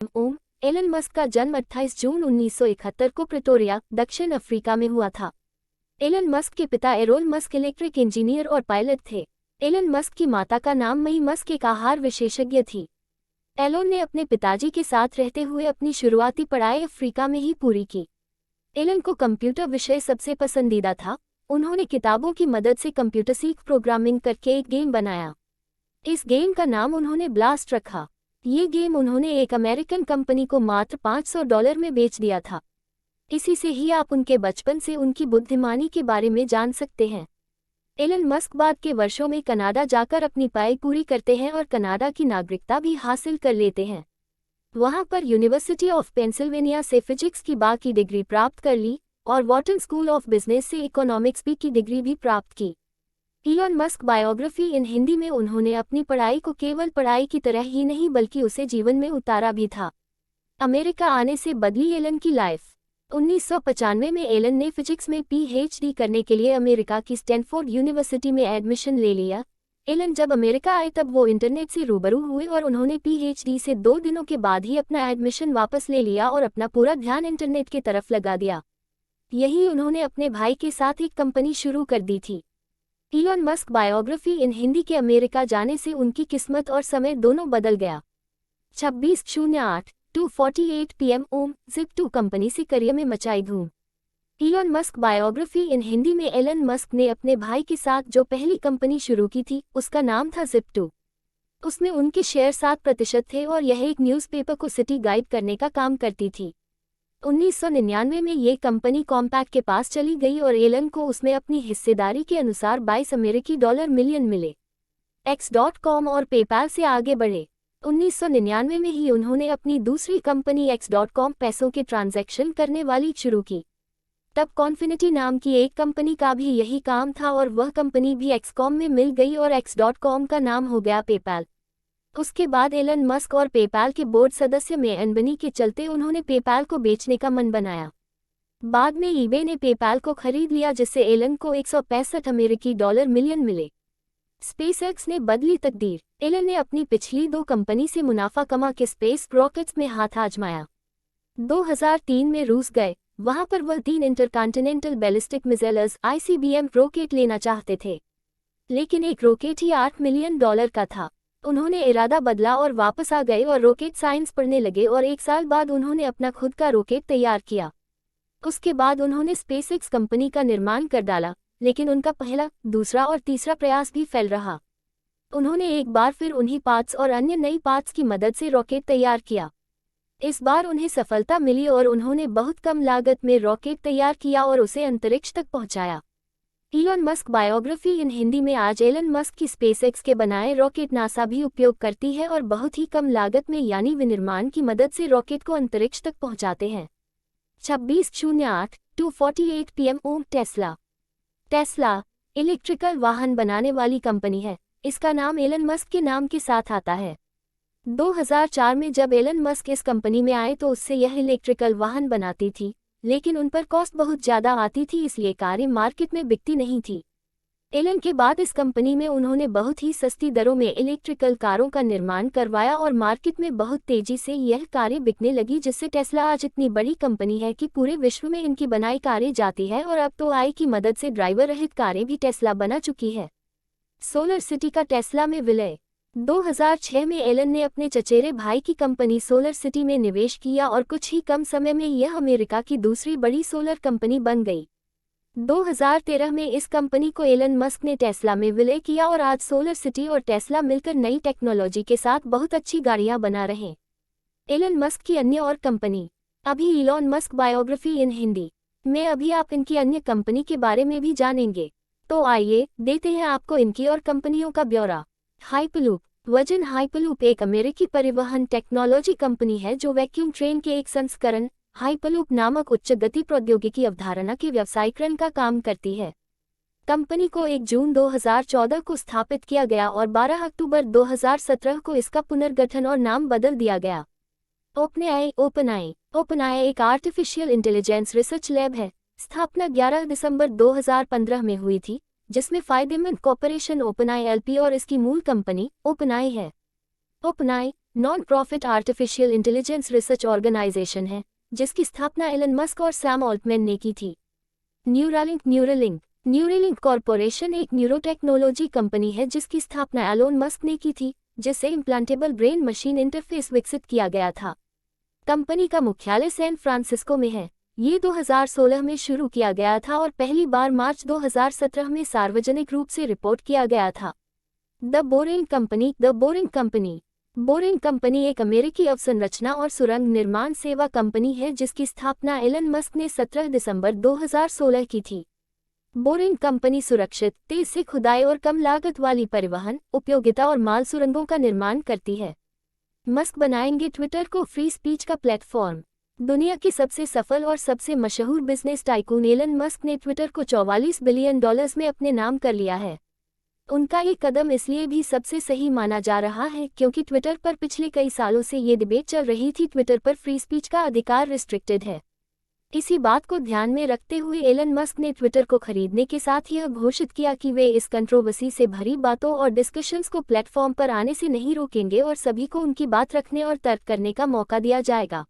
ओम। Elon Musk का जन्म 28 जून 1971 को प्रिटोरिया, दक्षिण अफ्रीका में हुआ था। एलन मस्क के पिता एरोन मस्क इलेक्ट्रिक इंजीनियर और पायलट थे। एलन मस्क की माता का नाम मई मस्क एक आहार विशेषज्ञ थी। एलोन ने अपने पिताजी के साथ रहते हुए अपनी शुरुआती पढ़ाई अफ्रीका में ही पूरी की। एलन को कंप्यूटर विषय सबसे पसंदीदा था। उन्होंने किताबों की मदद से कंप्यूटर सीख प्रोग्रामिंग करके एक गेम बनाया। इस गेम का नाम उन्होंने ब्लास्ट रखा। ये गेम उन्होंने एक अमेरिकन कंपनी को मात्र $500 में बेच दिया था। इसी से ही आप उनके बचपन से उनकी बुद्धिमानी के बारे में जान सकते हैं। एलन मस्क बाद के वर्षों में कनाडा जाकर अपनी पढ़ाई पूरी करते हैं और कनाडा की नागरिकता भी हासिल कर लेते हैं। वहां पर यूनिवर्सिटी ऑफ पेंसिल्वेनिया से फिजिक्स की बाकी डिग्री प्राप्त कर ली और वॉर्टन स्कूल ऑफ बिजनेस से इकोनॉमिक्स बी की डिग्री भी प्राप्त की। इलॉन मस्क बायोग्राफी इन हिंदी में उन्होंने अपनी पढ़ाई को केवल पढ़ाई की तरह ही नहीं बल्कि उसे जीवन में उतारा भी था। अमेरिका आने से बदली एलन की लाइफ। 1995 में एलन ने फिजिक्स में पीएचडी करने के लिए अमेरिका की स्टैनफोर्ड यूनिवर्सिटी में एडमिशन ले लिया। एलन जब अमेरिका आए तब वो इंटरनेट से रूबरू हुए और उन्होंने पीएचडी से 2 दिनों के बाद ही अपना एडमिशन वापस ले लिया और अपना पूरा ध्यान इंटरनेट की तरफ लगा दिया। यही उन्होंने अपने भाई के साथ एक कंपनी शुरू कर दी थी। इलॉन मस्क बायोग्राफी इन हिंदी के अमेरिका जाने से उनकी किस्मत और समय दोनों बदल गया। 26/08/248 PM ओम Zip2 कंपनी से करियर में मचाई धूम। इलॉन मस्क बायोग्राफी इन हिंदी में एलन मस्क ने अपने भाई के साथ जो पहली कंपनी शुरू की थी उसका नाम था Zip2। उसमें उनके शेयर 7% थे और यह एक न्यूज़पेपर को सिटी गाइड करने का काम करती थी। 1999 में ये कंपनी कॉम्पैक्ट के पास चली गई और एलन को उसमें अपनी हिस्सेदारी के अनुसार $22 मिलियन मिले। X.com और पेपैल से आगे बढ़े। 1999 में ही उन्होंने अपनी दूसरी कंपनी X.com पैसों के ट्रांजैक्शन करने वाली शुरू की। तब कॉन्फिनिटी नाम की एक कंपनी का भी यही काम था और वह कंपनी भी X.com में मिल गई और X.com का नाम हो गया पेपैल। उसके बाद एलन मस्क और पेपैल के बोर्ड सदस्य में अनबनी के चलते उन्होंने पेपैल को बेचने का मन बनाया। बाद में ईबे ने पेपैल को खरीद लिया जिससे एलन को $165 मिलियन मिले। स्पेसएक्स ने बदली तकदीर। एलन ने अपनी पिछली 2 कंपनी से मुनाफा कमा के स्पेस रॉकेट्स में हाथ आजमाया। 2003 में रूस गए। वहां पर वह 3 intercontinental ballistic missiles ICBM rocket लेना चाहते थे, लेकिन एक रॉकेट ही $8 मिलियन का था। उन्होंने इरादा बदला और वापस आ गए और रॉकेट साइंस पढ़ने लगे और 1 साल बाद उन्होंने अपना खुद का रॉकेट तैयार किया। उसके बाद उन्होंने स्पेसएक्स कंपनी का निर्माण कर डाला, लेकिन उनका पहला, दूसरा और तीसरा प्रयास भी फेल रहा। उन्होंने एक बार फिर उन्हीं पार्ट्स और अन्य नई पार्ट्स की मदद से रॉकेट तैयार किया। इस बार उन्हें सफलता मिली और उन्होंने बहुत कम लागत में रॉकेट तैयार किया और उसे अंतरिक्ष तक पहुंचाया। इलॉन मस्क बायोग्राफी इन हिंदी में आज एलन मस्क की स्पेसएक्स के बनाए रॉकेट नासा भी उपयोग करती है और बहुत ही कम लागत में यानी विनिर्माण की मदद से रॉकेट को अंतरिक्ष तक पहुंचाते हैं। 26/08/248 PM ओम टेस्ला। टेस्ला इलेक्ट्रिकल वाहन बनाने वाली कंपनी है। इसका नाम एलन मस्क के नाम के साथ आता है। 2004 में जब एलन मस्क इस कंपनी में आए तो उससे यह इलेक्ट्रिकल वाहन बनाती थी, लेकिन उन पर कॉस्ट बहुत ज़्यादा आती थी इसलिए कारें मार्केट में बिकती नहीं थी। एलन के बाद इस कंपनी में उन्होंने बहुत ही सस्ती दरों में इलेक्ट्रिकल कारों का निर्माण करवाया और मार्केट में बहुत तेजी से यह कारें बिकने लगी जिससे टेस्ला आज इतनी बड़ी कंपनी है कि पूरे विश्व में इनकी बनाई कारें जाती है और अब तो AI की मदद से ड्राइवर रहित कारें भी टेस्ला बना चुकी है। सोलर सिटी का टेस्ला में विलय। 2006 में एलन ने अपने चचेरे भाई की कंपनी सोलर सिटी में निवेश किया और कुछ ही कम समय में यह अमेरिका की दूसरी बड़ी सोलर कंपनी बन गई। 2013 में इस कंपनी को एलन मस्क ने टेस्ला में विलय किया और आज सोलर सिटी और टेस्ला मिलकर नई टेक्नोलॉजी के साथ बहुत अच्छी गाड़ियां बना रहे हैं। एलन मस्क की अन्य और कंपनी। अभी इलॉन मस्क बायोग्राफी इन हिंदी में अभी आप इनकी अन्य कंपनी के बारे में भी जानेंगे। तो आइए देते हैं आपको इनकी और कंपनियों का ब्यौरा। हाइपरलूप। वर्जिन हाइपरलूप एक अमेरिकी परिवहन टेक्नोलॉजी कंपनी है जो वैक्यूम ट्रेन के एक संस्करण हाइपरलूप नामक उच्च गति प्रौद्योगिकी अवधारणा के व्यवसायीकरण का काम करती है। कंपनी को 1 जून 2014 को स्थापित किया गया और 12 अक्टूबर 2017 को इसका पुनर्गठन और नाम बदल दिया गया। ओपनआई एक आर्टिफिशियल इंटेलिजेंस रिसर्च लैब है। स्थापना 11 दिसंबर 2015 में हुई थी, जिसमें फायदेमंद कॉर्पोरेशन ओपनआई LP और इसकी मूल कंपनी ओपनआई है। OpenAI non profit artificial intelligence research organisation है, जिसकी स्थापना एलन मस्क और सैम ऑल्टमैन ने की थी। न्यूरालिंक कॉरपोरेशन एक न्यूरोटेक्नोलॉजी कंपनी है जिसकी स्थापना एलोन मस्क ने की थी, जिससे इम्प्लांटेबल ब्रेन मशीन इंटरफेस विकसित किया गया था। कंपनी का मुख्यालय सैन फ्रांसिस्को में है। ये 2016 में शुरू किया गया था और पहली बार मार्च 2017 में सार्वजनिक रूप से रिपोर्ट किया गया था। द बोरिंग कंपनी एक अमेरिकी अवसंरचना और सुरंग निर्माण सेवा कंपनी है जिसकी स्थापना एलन मस्क ने 17 दिसंबर 2016 की थी। बोरिंग कंपनी सुरक्षित, तेज से खुदाई और कम लागत वाली परिवहन, उपयोगिता और माल सुरंगों का निर्माण करती है। मस्क बनाएंगे ट्विटर को फ्री स्पीच का प्लेटफॉर्म। दुनिया की सबसे सफल और सबसे मशहूर बिजनेस टाइकून एलन मस्क ने ट्विटर को $44 बिलियन में अपने नाम कर लिया है। उनका ये कदम इसलिए भी सबसे सही माना जा रहा है क्योंकि ट्विटर पर पिछले कई सालों से ये डिबेट चल रही थी, ट्विटर पर फ्री स्पीच का अधिकार रिस्ट्रिक्टेड है। इसी बात को ध्यान में रखते हुए एलन मस्क ने ट्विटर को खरीदने के साथ यह घोषित किया कि वे इस कंट्रोवर्सी से भरी बातों और डिस्कशंस को प्लेटफॉर्म पर आने से नहीं रोकेंगे और सभी को उनकी बात रखने और तर्क करने का मौका दिया जाएगा।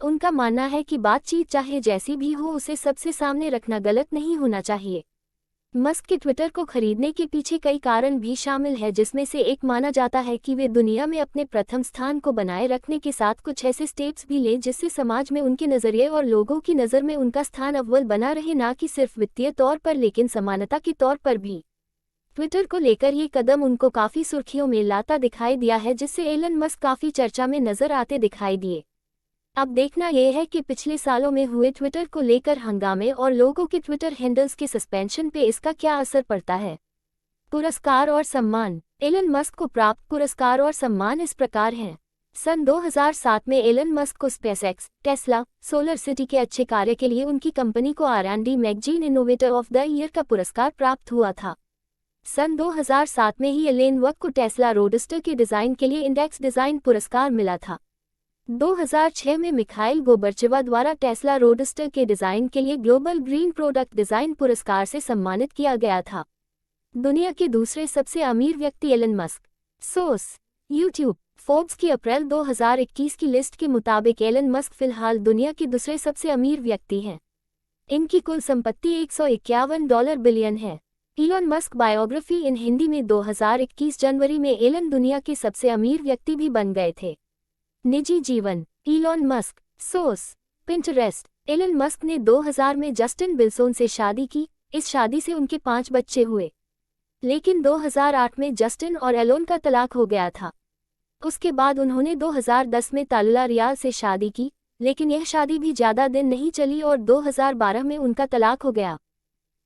उनका मानना है कि बातचीत चाहे जैसी भी हो उसे सबसे सामने रखना गलत नहीं होना चाहिए। मस्क के ट्विटर को खरीदने के पीछे कई कारण भी शामिल है, जिसमें से एक माना जाता है कि वे दुनिया में अपने प्रथम स्थान को बनाए रखने के साथ कुछ ऐसे स्टेप्स भी लें जिससे समाज में उनके नजरिए और लोगों की नज़र में उनका स्थान अव्वल बना रहे, ना कि सिर्फ वित्तीय तौर पर लेकिन समानता के तौर पर भी। ट्विटर को लेकर ये कदम उनको काफ़ी सुर्खियों में लाता दिखाई दिया है, जिससे एलन मस्क काफ़ी चर्चा में नजर आते दिखाई दिए। अब देखना यह है कि पिछले सालों में हुए ट्विटर को लेकर हंगामे और लोगों के ट्विटर हैंडल्स के सस्पेंशन पे इसका क्या असर पड़ता है। पुरस्कार और सम्मान। एलन मस्क को प्राप्त पुरस्कार और सम्मान इस प्रकार हैं। सन 2007 में एलन मस्क को स्पेसएक्स, टेस्ला, सोलर सिटी के अच्छे कार्य के लिए उनकी कंपनी को R&D magazine innovator of the year का पुरस्कार प्राप्त हुआ था। सन 2007 में ही एलन मस्क को टेस्ला रोडस्टर के डिज़ाइन के लिए इंडेक्स डिज़ाइन पुरस्कार मिला था। 2006 में मिखाइल गोबर्चेवा द्वारा टेस्ला रोडस्टर के डिज़ाइन के लिए ग्लोबल ग्रीन प्रोडक्ट डिज़ाइन पुरस्कार से सम्मानित किया गया था। दुनिया के दूसरे सबसे अमीर व्यक्ति Elon Musk. Source: YouTube. Forbes की अप्रैल 2021 की लिस्ट के मुताबिक एलन मस्क फिलहाल दुनिया के दूसरे सबसे अमीर व्यक्ति हैं। इनकी कुल संपत्ति $151 बिलियन है। इलॉन मस्क बायोग्राफी इन हिंदी में 2021 जनवरी में एलन दुनिया के सबसे अमीर व्यक्ति भी बन गए थे। निजी जीवन। Elon Musk. Source: Pinterest. Elon Musk ने 2000 में जस्टिन बिल्सन से शादी की। इस शादी से उनके 5 बच्चे हुए, लेकिन 2008 में जस्टिन और एलोन का तलाक हो गया था। उसके बाद उन्होंने 2010 में तालुला रियाल से शादी की, लेकिन यह शादी भी ज़्यादा दिन नहीं चली और 2012 में उनका तलाक हो गया।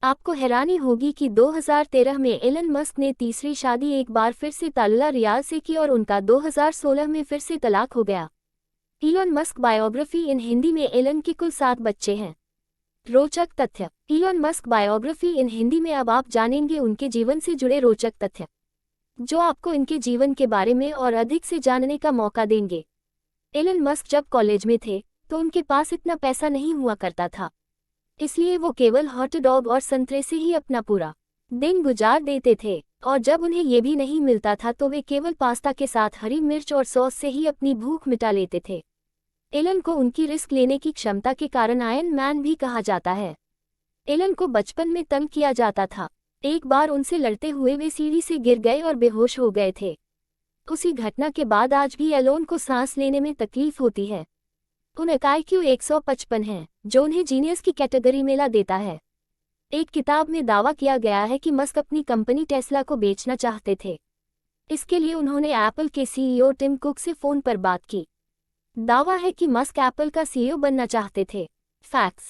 आपको हैरानी होगी कि 2013 में एलन मस्क ने तीसरी शादी एक बार फिर से तालुला रियाल से की और उनका 2016 में फिर से तलाक हो गया। इलॉन मस्क बायोग्राफी इन हिंदी में एलन के कुल 7 बच्चे हैं। रोचक तथ्य। इलॉन मस्क बायोग्राफी इन हिंदी में अब आप जानेंगे उनके जीवन से जुड़े रोचक तथ्य, जो आपको इनके जीवन के बारे में और अधिक से जानने का मौका देंगे। एलन मस्क जब कॉलेज में थे तो उनके पास इतना पैसा नहीं हुआ करता था, इसलिए वो केवल हॉट डॉग और संतरे से ही अपना पूरा दिन गुजार देते थे, और जब उन्हें ये भी नहीं मिलता था तो वे केवल पास्ता के साथ हरी मिर्च और सॉस से ही अपनी भूख मिटा लेते थे। एलन को उनकी रिस्क लेने की क्षमता के कारण आयरन मैन भी कहा जाता है। एलन को बचपन में तंग किया जाता था। एक बार उनसे लड़ते हुए वे सीढ़ी से गिर गए और बेहोश हो गए थे। उसी घटना के बाद आज भी एलन को सांस लेने में तकलीफ होती है। उनका IQ 155 है, जो उन्हें जीनियस की कैटेगरी में ला देता है। एक किताब में दावा किया गया है कि मस्क अपनी कंपनी टेस्ला को बेचना चाहते थे। इसके लिए उन्होंने एप्पल के CEO टिम कुक से फ़ोन पर बात की। दावा है कि मस्क एप्पल का CEO बनना चाहते थे। फैक्ट्स।